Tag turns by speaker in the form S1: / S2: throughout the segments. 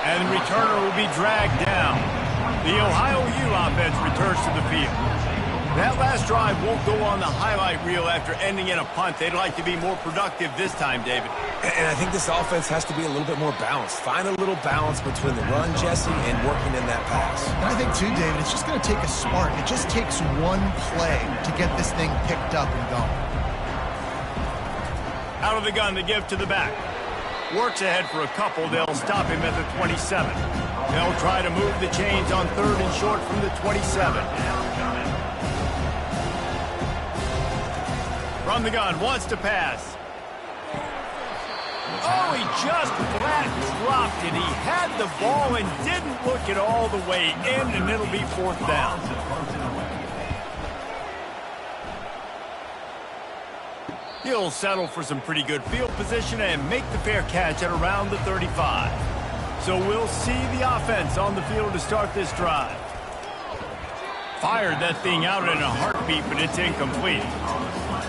S1: And the returner will be dragged down. The Ohio U offense returns to the field. That last drive won't go on the highlight reel after ending in a punt. They'd like to be more productive this time, David.
S2: And I think this offense has to be a little bit more balanced. Find a little balance between the run, Jesse, and working in that pass.
S3: And I think, too, David, it's just going to take a spark. It just takes one play to get this thing picked up and going.
S1: Out of the gun, the give to the back. Works ahead for a couple. They'll stop him at the 27. They'll try to move the chains on 3rd and short from the 27. From the gun, wants to pass. Oh, he just flat dropped it. He had the ball and didn't look it all the way in, and it'll be 4th down. He'll settle for some pretty good field position and make the fair catch at around the 35. So we'll see the offense on the field to start this drive. Fired that thing out in a heartbeat, but it's incomplete.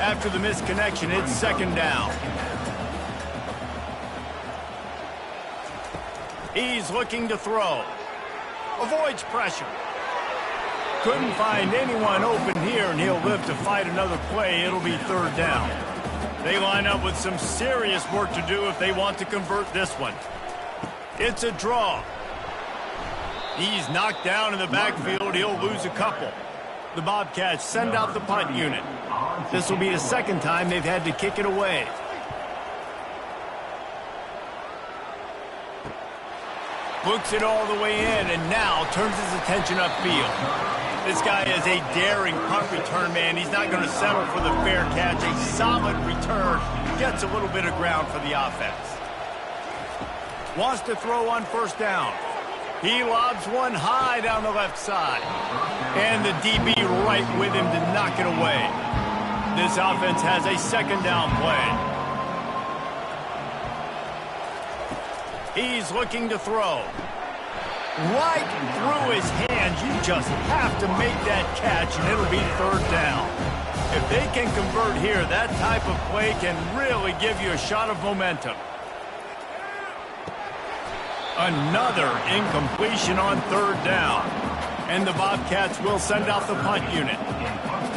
S1: After the missed connection, it's 2nd down. He's looking to throw. Avoids pressure. Couldn't find anyone open here, and he'll live to fight another play. It'll be 3rd down. They line up with some serious work to do if they want to convert this one. It's a draw. He's knocked down in the backfield. He'll lose a couple. The Bobcats send out the punt unit. This will be the 2nd time they've had to kick it away. Books it all the way in and now turns his attention upfield. This guy is a daring punt return man. He's not going to settle for the fair catch. A solid return. Gets a little bit of ground for the offense. Wants to throw on 1st down. He lobs one high down the left side. And the DB right with him to knock it away. This offense has a 2nd down play. He's looking to throw. Right through his hands. You just have to make that catch, and it'll be 3rd down. If they can convert here, that type of play can really give you a shot of momentum. Another incompletion on 3rd down. And the Bobcats will send out the punt unit.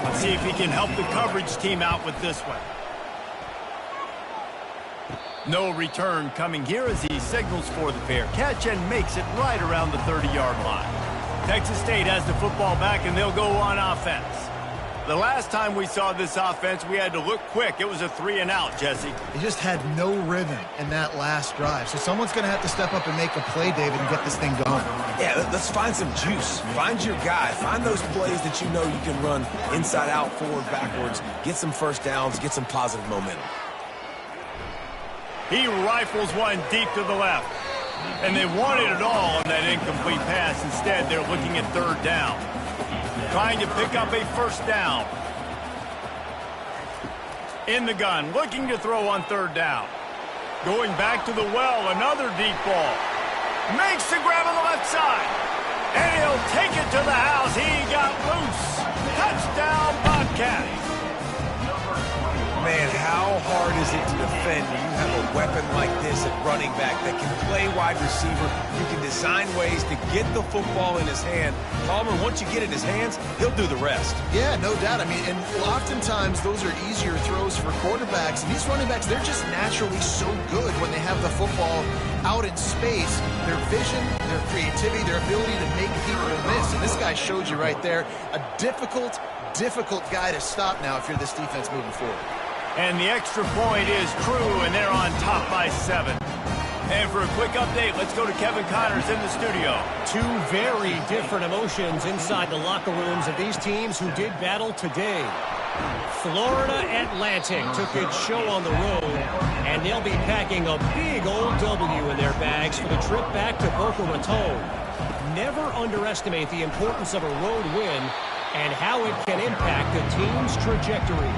S1: Let's see if he can help the coverage team out with this one. No return coming here as he signals for the fair catch and makes it right around the 30-yard line. Texas State has the football back, and they'll go on offense. The last time we saw this offense, we had to look quick. It was a 3-and-out, Jesse.
S3: They just had no rhythm in that last drive. So someone's going to have to step up and make a play, David, and get this thing going.
S2: Yeah, let's find some juice. Find your guy. Find those plays that you know you can run inside out, forward, backwards. Get some 1st downs. Get some positive momentum.
S1: He rifles one deep to the left. And they wanted it all on that incomplete pass. Instead, they're looking at 3rd down. Trying to pick up a 1st down. In the gun, looking to throw on 3rd down. Going back to the well, another deep ball. Makes the grab on the left side. And he'll take it to the house. He got loose. Touchdown, Bobcats.
S2: Man, how hard is it to defend when you have a weapon like this at running back that can play wide receiver? You can design ways to get the football in his hand. Palmer, once you get it in his hands, he'll do the rest.
S3: Yeah, no doubt. I mean, and oftentimes those are easier throws for quarterbacks. And these running backs, they're just naturally so good when they have the football out in space. Their vision, their creativity, their ability to make people miss. And this guy showed you right there, a difficult guy to stop now if you're this defense moving forward.
S1: And the extra point is true, and they're on top by 7. And for a quick update, let's go to Kevin Connors in the studio.
S4: Two very different emotions inside the locker rooms of these teams who did battle today. Florida Atlantic took its show on the road, and they'll be packing a big old W in their bags for the trip back to Boca Raton. Never underestimate the importance of a road win and how it can impact a team's trajectory.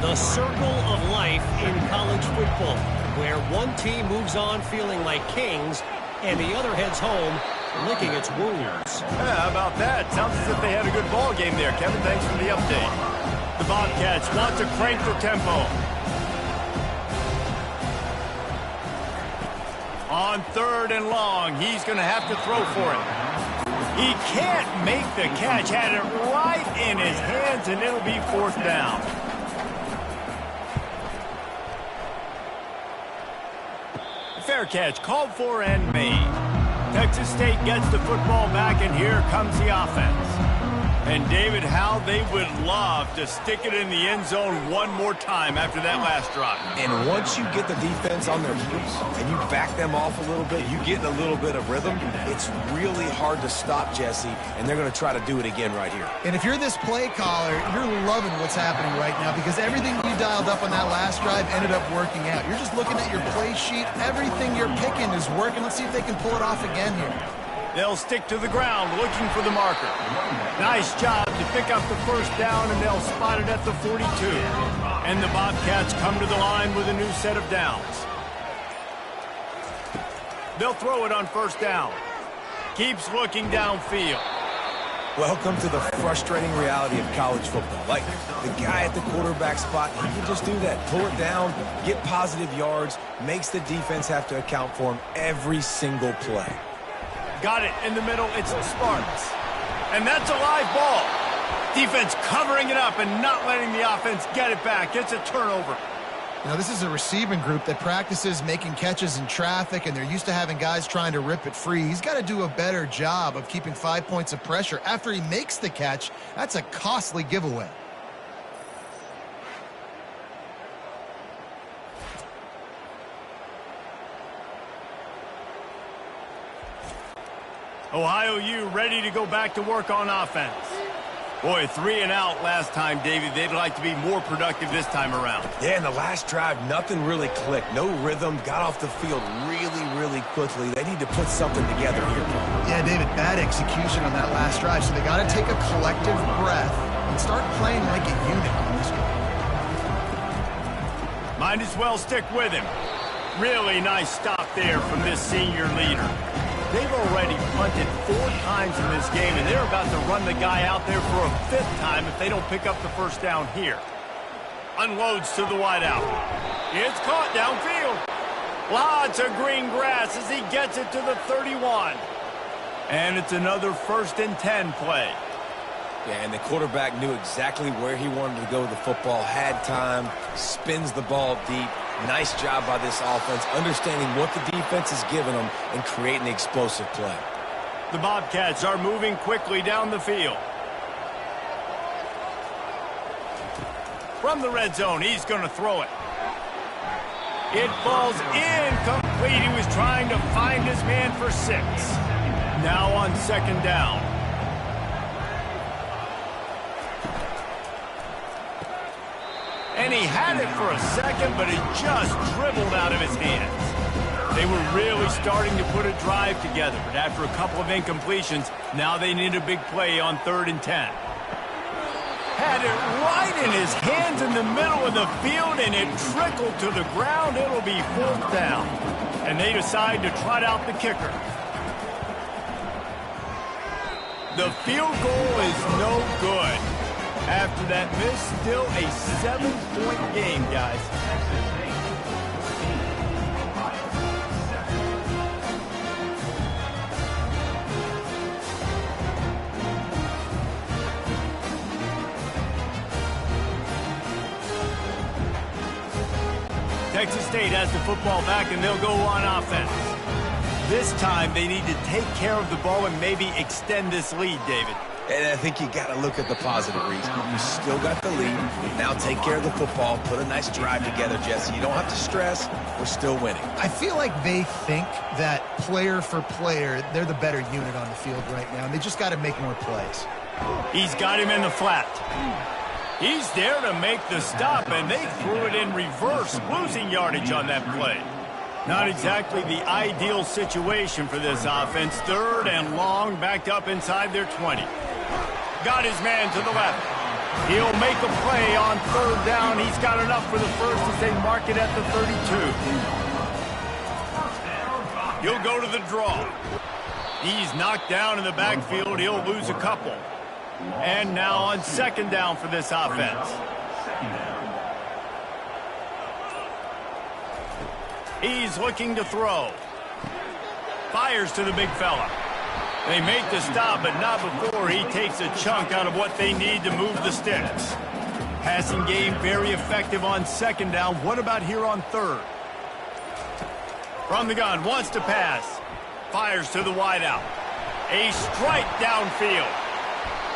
S4: The circle of life in college football, where one team moves on feeling like kings and the other heads home licking its wounds.
S1: Yeah, how about that? Sounds as if they had a good ball game there, Kevin. Thanks for the update. The Bobcats want to crank the tempo. On 3rd and long, he's going to have to throw for it. He can't make the catch. Had it right in his hands, and it'll be 4th down. Fair catch called for and made. Texas State gets the football back, and here comes the offense. And, David, how they would love to stick it in the end zone one more time after that last drive.
S2: And once you get the defense on their heels and you back them off a little bit, you get in a little bit of rhythm, it's really hard to stop, Jesse, and they're going to try to do it again right here.
S3: And if you're this play caller, you're loving what's happening right now because everything you dialed up on that last drive ended up working out. You're just looking at your play sheet. Everything you're picking is working. Let's see if they can pull it off again here.
S1: They'll stick to the ground looking for the marker. Nice job to pick up the 1st down, and they'll spot it at the 42. And the Bobcats come to the line with a new set of downs. They'll throw it on 1st down. Keeps looking downfield.
S2: Welcome to the frustrating reality of college football. Like, the guy at the quarterback spot, he can just do that. Pull it down, get positive yards, makes the defense have to account for him every single play.
S1: Got it in the middle. It's the Spartans. And that's a live ball. Defense covering it up and not letting the offense get it back. It's a turnover.
S3: Now, this is a receiving group that practices making catches in traffic, and they're used to having guys trying to rip it free. He's got to do a better job of keeping 5 points of pressure. After he makes the catch, that's a costly giveaway.
S1: Ohio U ready to go back to work on offense. Boy, 3 and out last time, David. They'd like to be more productive this time around.
S2: Yeah, in the last drive, nothing really clicked. No rhythm, got off the field really quickly. They need to put something together here.
S3: Yeah, David, bad execution on that last drive, so they got to take a collective breath and start playing like a unit on this one.
S1: Might as well stick with him. Really nice stop there from this senior leader. They've already punted 4 times in this game, and they're about to run the guy out there for a 5th time if they don't pick up the 1st down here. Unloads to the wideout. It's caught downfield. Lots of green grass as he gets it to the 31. And it's another 1st and 10 play.
S2: Yeah, and the quarterback knew exactly where he wanted to go with the football, had time, spins the ball deep. Nice job by this offense, understanding what the defense is giving them and creating the explosive play.
S1: The Bobcats are moving quickly down the field. From the red zone, he's going to throw it. It falls incomplete. He was trying to find his man for 6. Now on 2nd down. And he had it for a second, but it just dribbled out of his hands. They were really starting to put a drive together, but after a couple of incompletions, now they need a big play on 3rd and 10. Had it right in his hands in the middle of the field, and it trickled to the ground. It'll be 4th down. And they decide to trot out the kicker. The field goal is no good. After that miss, still a 7-point game, guys. Texas State has the football back, and they'll go on offense. This time, they need to take care of the ball and maybe extend this lead, David.
S2: And I think you got to look at the positive reason. You still got the lead. Now take care of the football. Put a nice drive together, Jesse. You don't have to stress. We're still winning.
S3: I feel like they think that player for player, they're the better unit on the field right now, and they just got to make more plays.
S1: He's got him in the flat. He's there to make the stop, and they threw it in reverse, losing yardage on that play. Not exactly the ideal situation for this offense. 3rd and long, backed up inside their 20. Got his man to the left. He'll make a play on 3rd down. He's got enough for the 1st as they mark it at the 32. He'll go to the draw. He's knocked down in the backfield. He'll lose a couple. And now on 2nd down for this offense. He's looking to throw. Fires to the big fella. They make the stop, but not before he takes a chunk out of what they need to move the sticks. Passing game very effective on second down. What about here on third? From the gun, wants to pass. Fires to the wideout. A strike downfield.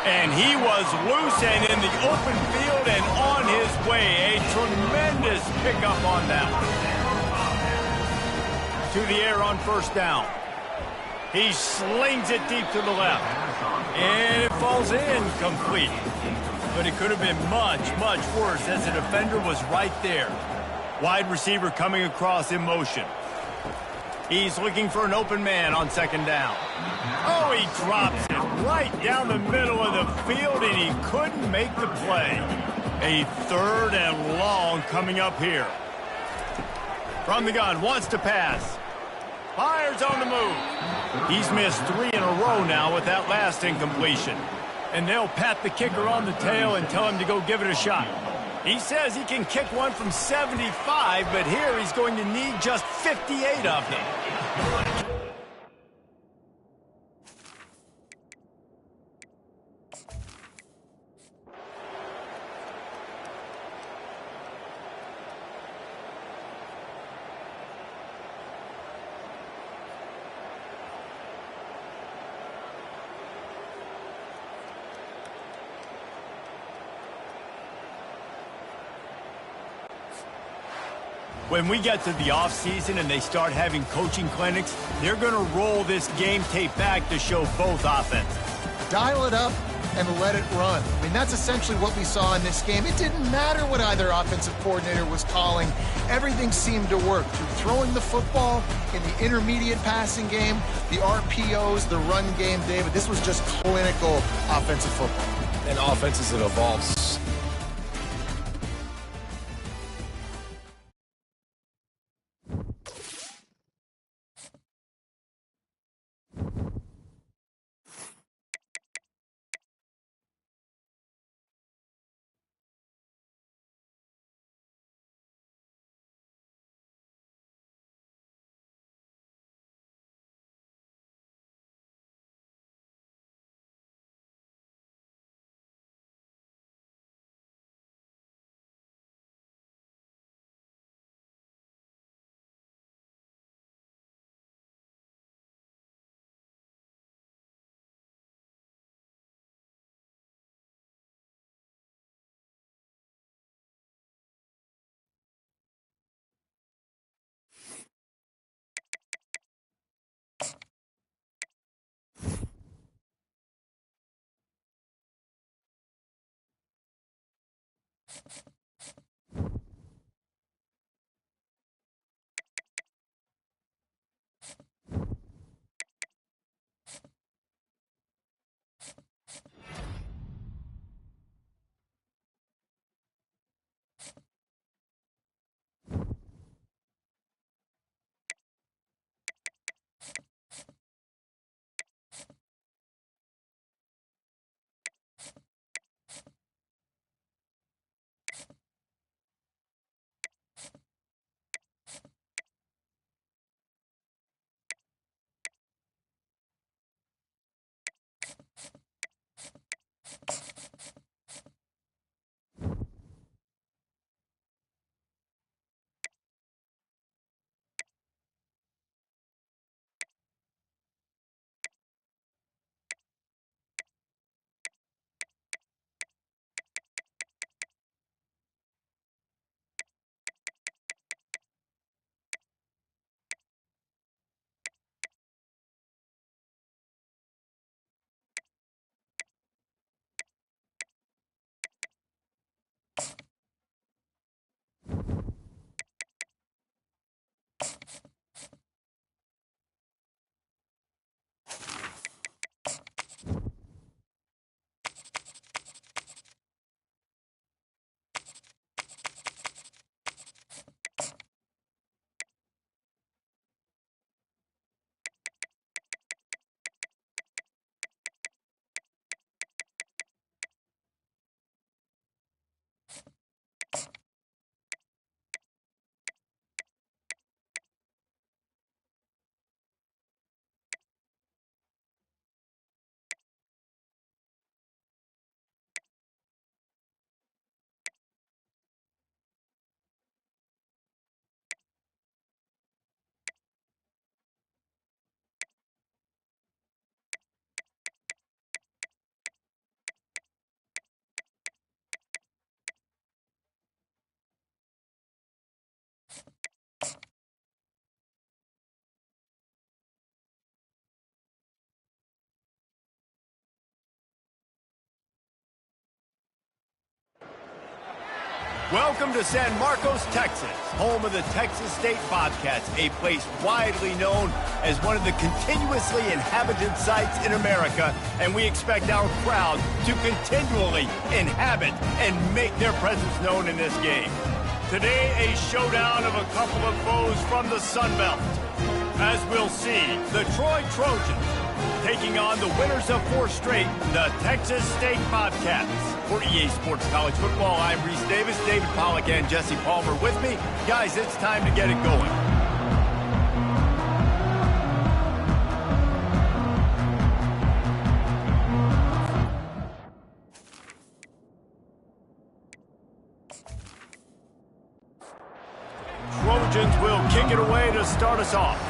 S1: And he was loose and in the open field and on his way. A tremendous pickup on that one. To the air on first down. He slings it deep to the left. And it falls in complete. But it could have been much, much worse as the defender was right there. Wide receiver coming across in motion. He's looking for an open man on second down. Oh, he drops it right down the middle of the field, and he couldn't make the play. A third and long coming up here. From the gun, wants to pass. Fires on the move. He's missed 3 in a row now with that last incompletion. And they'll pat the kicker on the tail and tell him to go give it a shot. He says he can kick one from 75, but here he's going to need just 58 of them. When we get to the offseason and they start having coaching clinics, they're going to roll this game tape back to show both offenses.
S3: Dial it up and let it run. I mean, that's essentially what we saw in this game. It didn't matter what either offensive coordinator was calling. Everything seemed to work. Through throwing the football, in the intermediate passing game, the RPOs, the run game, David. This was just clinical offensive football.
S2: And offenses that evolve.
S1: Welcome to San Marcos, Texas, home of the Texas State Bobcats, a place widely known as one of the continuously inhabited sites in America, and we expect our crowd to continually inhabit and make their presence known in this game. Today, a showdown of a couple of foes from the Sun Belt. As we'll see, the Troy Trojans taking on the winners of 4 straight, the Texas State Bobcats. For EA Sports College Football, I'm Reese Davis, David Pollack, and Jesse Palmer with me. Guys, it's time to get it going. Trojans will kick it away to start us off.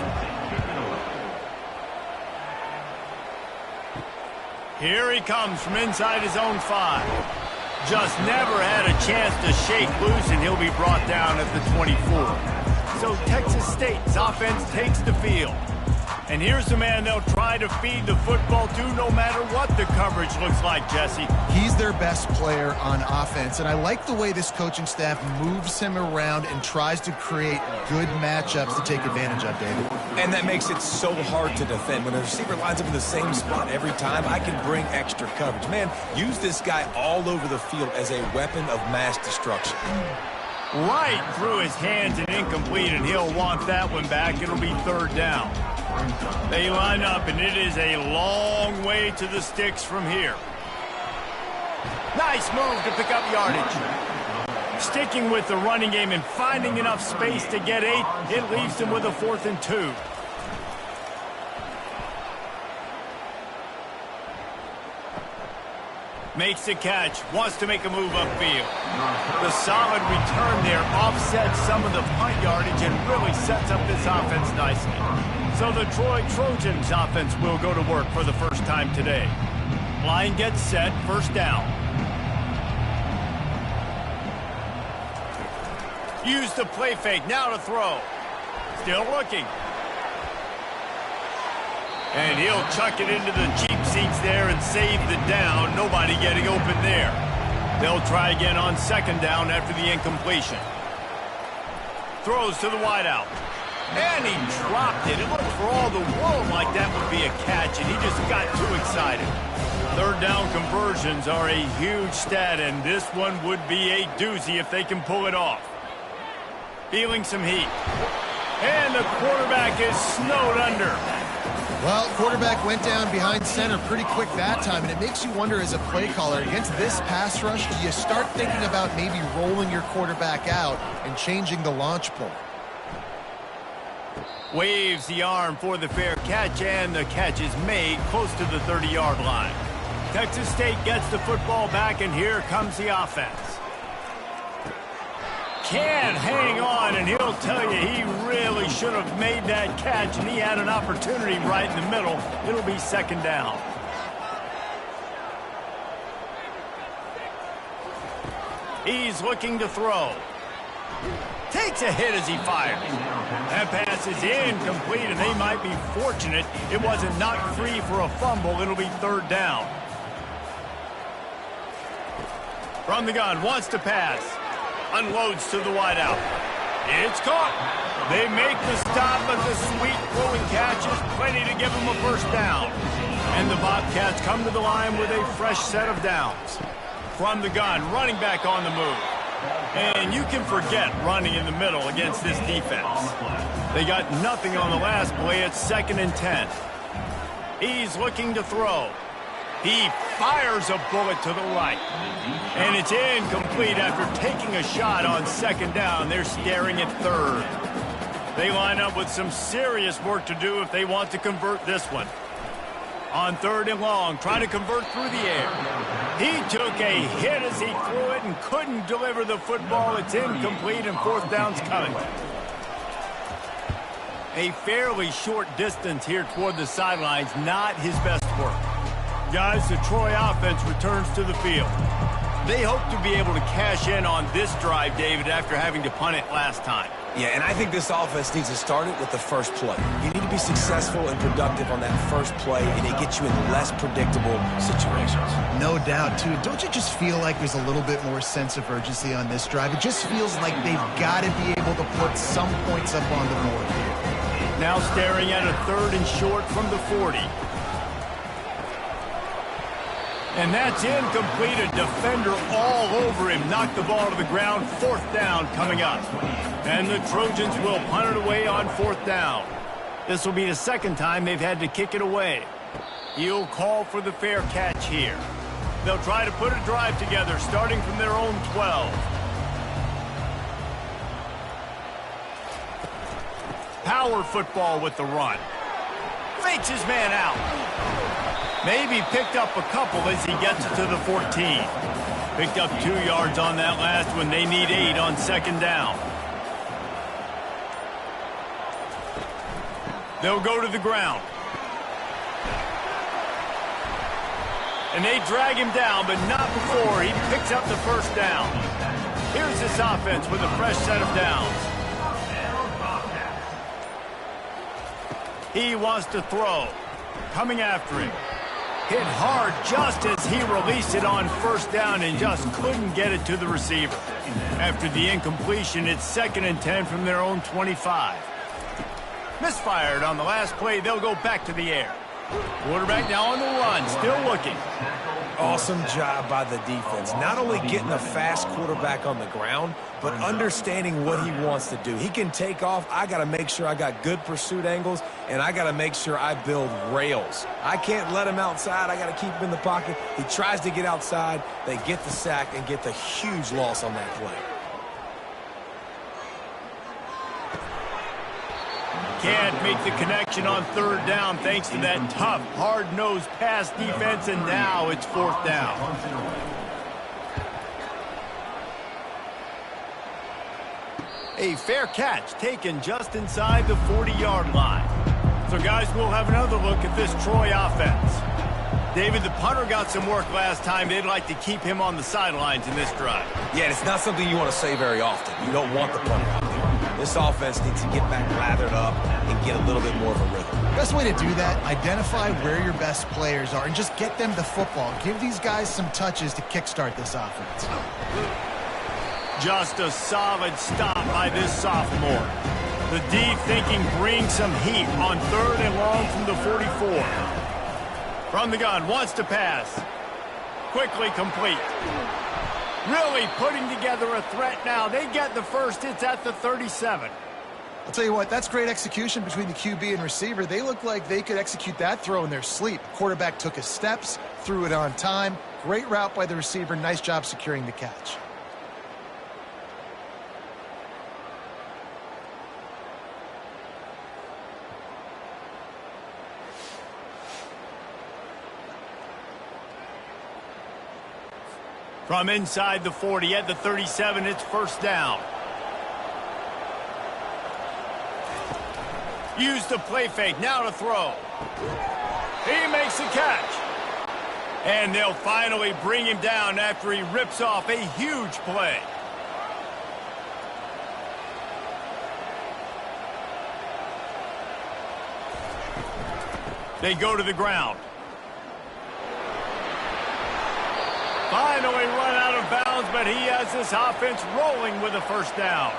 S1: Here he comes from inside his own 5. Just never had a chance to shake loose, and he'll be brought down at the 24. So Texas State's offense takes the field. And here's the man they'll try to feed the football to no matter what the coverage looks like, Jesse.
S3: He's their best player on offense, and I like the way this coaching staff moves him around and tries to create good matchups to take advantage of, David.
S2: And that makes it so hard to defend. When a receiver lines up in the same spot every time, I can bring extra coverage. Man, use this guy all over the field as a weapon of mass destruction.
S1: Right through his hands and incomplete, and he'll want that one back. It'll be 3rd down. They line up, and it is a long way to the sticks from here. Nice move to pick up yardage. Sticking with the running game and finding enough space to get 8, it leaves them with a 4th and 2. Makes the catch, wants to make a move upfield. The solid return there offsets some of the punt yardage and really sets up this offense nicely. So the Troy Trojans offense will go to work for the first time today. Line gets set, 1st down. Use the play fake, now to throw. Still looking. And he'll chuck it into the cheap seats there and save the down. Nobody getting open there. They'll try again on 2nd down after the incompletion. Throws to the wideout. And he dropped it. It looked for all the world like that would be a catch, and he just got too excited. 3rd down conversions are a huge stat, and this one would be a doozy if they can pull it off. Feeling some heat. And the quarterback is snowed under.
S3: Well, quarterback went down behind center pretty quick that time, and it makes you wonder as a play caller, against this pass rush, do you start thinking about maybe rolling your quarterback out and changing the launch point?
S1: Waves the arm for the fair catch, and the catch is made close to the 30-yard line. Texas State gets the football back, and here comes the offense. Can't hang on, and he'll tell you he really should have made that catch, and he had an opportunity right in the middle. It'll be 2nd down. He's looking to throw. Takes a hit as he fires. That pass is incomplete, and they might be fortunate it wasn't knocked free for a fumble. It'll be 3rd down. From the gun, wants to pass. Unloads to the wideout. It's caught. They make the stop, but the sweet throwing catch is plenty to give them a 1st down. And the Bobcats come to the line with a fresh set of downs. From the gun, running back on the move. And you can forget running in the middle against this defense. They got nothing on the last play. It's 2nd and 10. He's looking to throw. He fires a bullet to the right. And it's incomplete after taking a shot on 2nd down. They're staring at 3rd. They line up with some serious work to do if they want to convert this one. On 3rd and long, trying to convert through the air. He took a hit as he threw it and couldn't deliver the football. It's incomplete, and 4th down's coming. A fairly short distance here toward the sidelines, not his best work. Guys, the Troy offense returns to the field. They hope to be able to cash in on this drive, David, after having to punt it last time.
S2: Yeah, and I think this offense needs to start it with the first play. You need to be successful and productive on that first play, and it gets you in less predictable situations.
S3: No doubt, too. Don't you just feel like there's a little bit more sense of urgency on this drive? It just feels like they've got to be able to put some points up on the board here.
S1: Now staring at a 3rd and short from the 40. And that's incomplete. A defender all over him. Knocked the ball to the ground. 4th down coming up. And the Trojans will punt it away on 4th down. This will be the 2nd time they've had to kick it away. He'll call for the fair catch here. They'll try to put a drive together starting from their own 12. Power football with the run. Fakes his man out. Maybe picked up a couple as he gets to the 14. Picked up 2 yards on that last one. They need 8 on 2nd down. They'll go to the ground. And they drag him down, but not before he picks up the 1st down. Here's this offense with a fresh set of downs. He wants to throw. Coming after him. Hit hard just as he released it on 1st down and just couldn't get it to the receiver. After the incompletion, it's 2nd and 10 from their own 25. Misfired on the last play. They'll go back to the air. Quarterback now on the run, still looking.
S2: Awesome job by the defense. Not only getting a fast quarterback on the ground, but understanding what he wants to do. He can take off. I got to make sure I got good pursuit angles, and I got to make sure I build rails. I can't let him outside. I got to keep him in the pocket. He tries to get outside. They get the sack and get the huge loss on that play.
S1: Can't make the connection on 3rd down thanks to that tough, hard-nosed pass defense, and now it's 4th down. A fair catch taken just inside the 40-yard line. So, guys, we'll have another look at this Troy offense. David, the punter got some work last time. They'd like to keep him on the sidelines in this drive.
S2: Yeah, it's not something you want to say very often. You don't want the punter out there. This offense needs to get back lathered up and get a little bit more of a rhythm.
S3: Best way to do that, identify where your best players are and just get them the football. Give these guys some touches to kickstart this offense.
S1: Just a solid stop by this sophomore. The D thinking bring some heat on 3rd and long from the 44. From the gun, wants to pass. Quickly complete. Really putting together a threat now. They get the first. It's at the 37.
S3: I'll tell you what, that's great execution between the QB and receiver. They look like they could execute that throw in their sleep. Quarterback took his steps, threw it on time. Great route by the receiver. Nice job securing the catch.
S1: From inside the 40 at the 37, it's 1st down. Use the play fake, now to throw. He makes the catch. And they'll finally bring him down after he rips off a huge play. They go to the ground. Finally run out of bounds, but he has this offense rolling with a 1st down.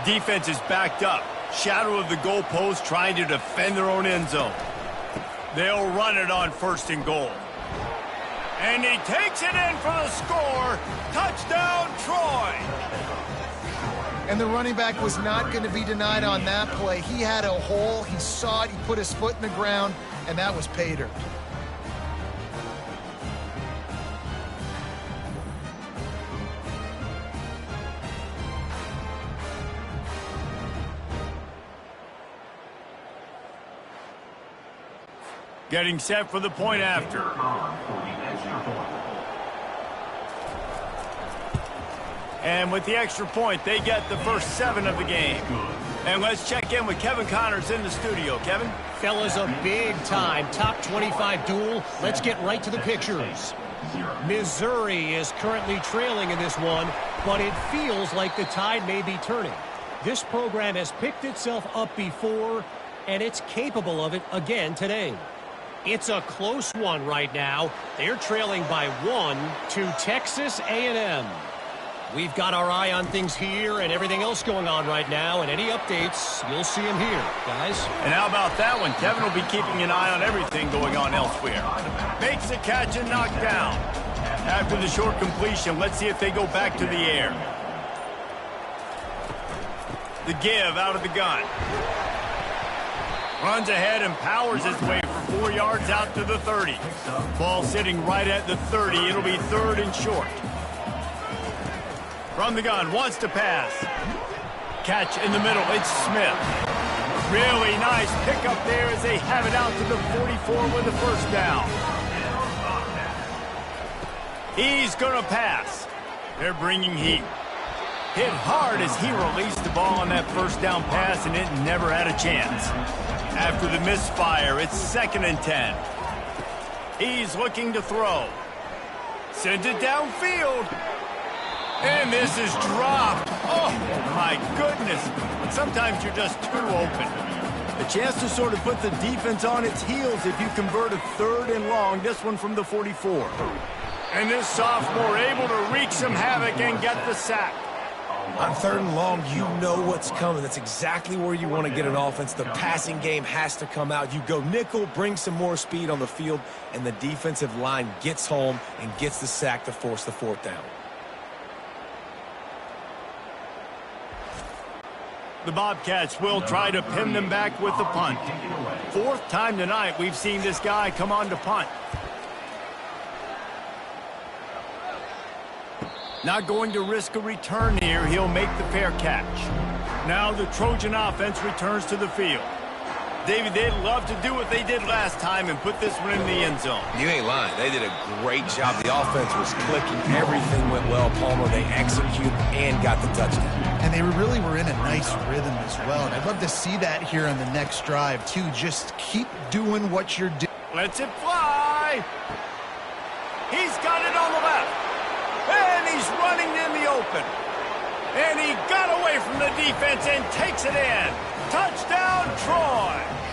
S1: Defense is backed up. Shadow of the goalpost trying to defend their own end zone. They'll run it on 1st and goal. And he takes it in for the score. Touchdown, Troy.
S3: And the running back was not going to be denied on that play. He had a hole. He saw it. He put his foot in the ground, and that was pay dirt.
S1: Getting set for the point after. And with the extra point, they get the first 7 of the game. And let's check in with Kevin Connors in the studio. Kevin?
S4: Fellas, a big-time top 25 duel. Let's get right to the pictures. Missouri is currently trailing in this one, but it feels like the tide may be turning. This program has picked itself up before, and it's capable of it again today. It's a close one right now. They're trailing by 1 to Texas A&M. We've got our eye on things here and everything else going on right now, and any updates, you'll see them here, guys.
S1: And how about that one? Kevin will be keeping an eye on everything going on elsewhere. Makes a catch and knocked down. After the short completion, let's see if they go back to the air. The give out of the gun. Runs ahead and powers his way for 4 yards out to the 30. Ball sitting right at the 30. It'll be 3rd and short. From the gun, wants to pass. Catch in the middle, it's Smith. Really nice pickup there as they have it out to the 44 with the first down. He's going to pass. They're bringing heat. Hit hard as he released the ball on that first down pass, and it never had a chance. After the misfire, it's 2nd and 10. He's looking to throw. Sends it downfield. And this is dropped. Oh, my goodness. Sometimes you're just too open. A chance to sort of put the defense on its heels if you convert a 3rd and long, this one from the 44. And this sophomore able to wreak some havoc and get the sack.
S2: On 3rd and long, you know what's coming. That's exactly where you want to get an offense. The passing game has to come out. You go nickel, bring some more speed on the field, and the defensive line gets home and gets the sack to force the 4th down.
S1: The Bobcats will try to pin them back with the punt. 4th time tonight we've seen this guy come on to punt. Not going to risk a return here. He'll make the fair catch. Now the Trojan offense returns to the field. David, they'd love to do what they did last time and put this one in the end zone.
S2: You ain't lying. They did a great job. The offense was clicking. Everything went well, Palmer. They executed and got the touchdown.
S3: And they really were in a nice rhythm as well. And I'd love to see that here on the next drive, too. Just keep doing what you're doing.
S1: Lets it fly. He's got it on the left. And he's running in the open. And he got away from the defense and takes it in. Touchdown, Troy.